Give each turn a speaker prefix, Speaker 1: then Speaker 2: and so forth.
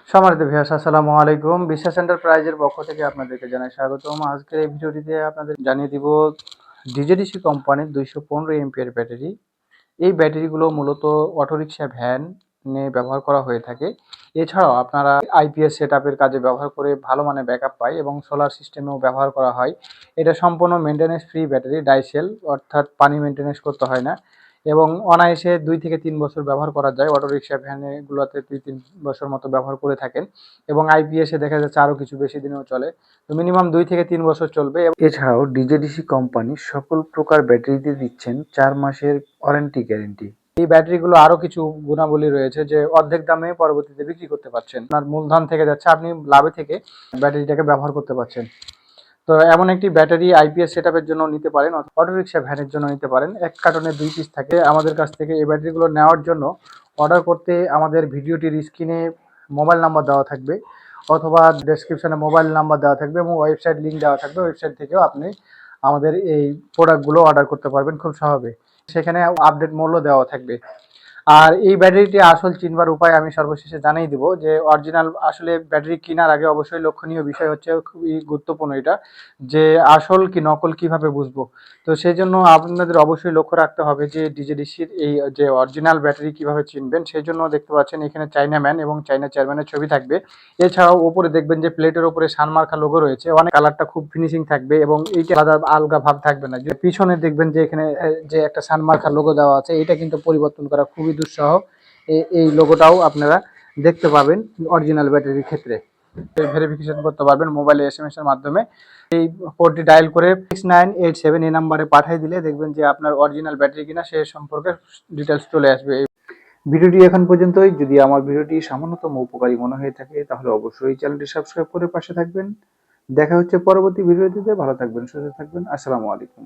Speaker 1: সম্মানিত ভিউয়ার্স, আসসালামু আলাইকুম। বিশ্বাস এন্টারপ্রাইজের পক্ষ থেকে আপনাদেরকে জানাই স্বাগতম। আজকের এই ভিডিওটিতে আপনাদের জানিয়ে দিব ডিজেডিসি কোম্পানির 215 এমপিএর ব্যাটারি। এই ব্যাটারিগুলো মূলত অটোরিকশা, ভ্যান ব্যবহার করা হয়ে থাকে। এছাড়াও আপনারা আইপিএস সেটআপের কাজে ব্যবহার করে ভালো মানের ব্যাকআপ পায় এবং সোলার সিস্টেমেও ব্যবহার করা হয়। এটা সম্পূর্ণ মেইনটেন্যান্স ফ্রি ব্যাটারি, ডাইসেল, অর্থাৎ পানি মেইনটেন্যান্স করতে হয় না এবং অনায়াসে 2 থেকে 3 বছর ব্যবহার করা যায়। অটোরিকশা, ভ্যানে গুলোতে 2-3 বছর মতো ব্যবহার করে থাকেন এবং আইপিএসে দেখা যাচ্ছে আরও কিছু বেশি দিনেও চলে। তো মিনিমাম 2 থেকে 3 বছর চলবে। এছাড়াও ডিজেডিসি কোম্পানি সকল প্রকার ব্যাটারিতে দিচ্ছেন 4 মাসের ওয়ারেন্টি গ্যারেন্টি। এই ব্যাটারিগুলো আরো কিছু গুণাবলী রয়েছে যে অর্ধেক দামে পরবর্তীতে বিক্রি করতে পারছেন। আপনার মূলধন থেকে যাচ্ছে, আপনি লাভে থেকে ব্যাটারিটাকে ব্যবহার করতে পারছেন। তো এমন একটি ব্যাটারি আইপিএস সেটআপের জন্য নিতে পারেন, অটোরিকশা, ভ্যানের জন্য নিতে পারেন। এক কার্টনে 2 পিস থাকে। আমাদের কাছ থেকে এই ব্যাটারিগুলো নেওয়ার জন্য অর্ডার করতে আমাদের ভিডিওটির স্ক্রিনে মোবাইল নাম্বার দেওয়া থাকবে অথবা ডেসক্রিপশনে মোবাইল নাম্বার দেওয়া থাকবে এবং ওয়েবসাইট লিঙ্ক দেওয়া থাকবে। ওয়েবসাইট থেকেও আপনি আমাদের এই প্রোডাক্টগুলো অর্ডার করতে পারবেন খুব সহজে। সেখানে আপডেট মূল্য দেওয়া থাকবে। আর এই ব্যাটারিটি আসল চিনবার উপায় আমি সর্বশেষে জানিয়ে দিব যে অরিজিনাল আসলে ব্যাটারি কেনার আগে অবশ্যই লক্ষণীয় বিষয় হচ্ছে, খুবই গুরুত্বপূর্ণ এটা, যে আসল কি নকল কিভাবে বুঝবো। তো সেই জন্য আপনাদের অবশ্যই লক্ষ্য রাখতে হবে যে ডিজেডিসির এই যে অরিজিনাল ব্যাটারি কিভাবে চিনবেন। সেই জন্য দেখতে পাচ্ছেন এখানে চাইনা ম্যান এবং চাইনা চেয়ারম্যানের ছবি থাকবে। এছাড়াও ওপরে দেখবেন যে প্লেটের ওপরে সানমার্কা লোগো রয়েছে, অনেক কালারটা খুব ফিনিশিং থাকবে এবং এইটা আলাদা আলগা ভাব থাকবে না। যে পিছনে দেখবেন যে এখানে যে একটা সানমার্কা লোগো দেওয়া আছে, এটা কিন্তু পরিবর্তন করা খুবই দুঃসহ। এই লোগোটাও আপনারা দেখতে পাবেন অরিজিনাল ব্যাটারির ক্ষেত্রে। ভেরিফিকেশন করতে পারবেন মোবাইলে এসএমএস এর মাধ্যমে। এই কোডটি ডায়াল করে 6987 এই নাম্বারে পাঠিয়ে দিলে দেখবেন যে আপনার অরিজিনাল ব্যাটারি কিনা সে সম্পর্কে ডিটেলস চলে আসবে। ভিডিওটি এখন পর্যন্তই। যদি আমার ভিডিওটি সামান্যতম উপকারী মনে হয়ে থাকে তাহলে অবশ্যই চ্যানেলটি সাবস্ক্রাইব করে পাশে থাকবেন। দেখা হচ্ছে পরবর্তী ভিডিওটিতে। ভালো থাকবেন, সুস্থ থাকবেন। আসসালামু আলাইকুম।